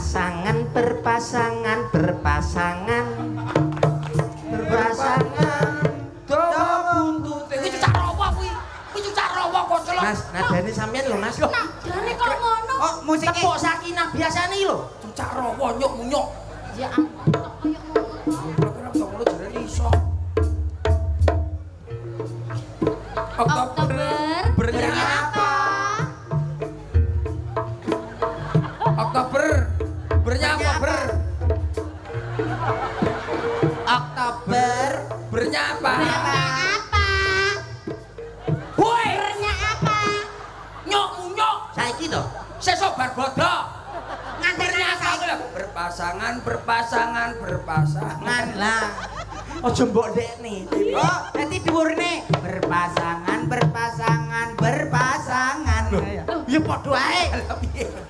berpasangan berpasangan berpasangan berpasangan dawa buntute Kuwi cecak rawa kuwi. Kuwi cecak rawa kok celok. Mas nadane sampean lho Mas Nadane kok ngono. oh musik tepuk sakinah biasane iki lho Cecak rawa nyuk munyuk. Ya ampun kok koyo ngono. Kira-kira ngono jare iso. Oktober bernyapa. Oktober bernyapa ber. Oktober Bernyapa. apa? Woi, Bernya apa? nyuk munyuk. saiki to Sesuk bar bodo. nganternya saiki Berpasangan, berpasangan, berpasangan. ngan lah aja mbok dekne oh dadi dhuwurne berpasangan berpasangan berpasangan ya padha ae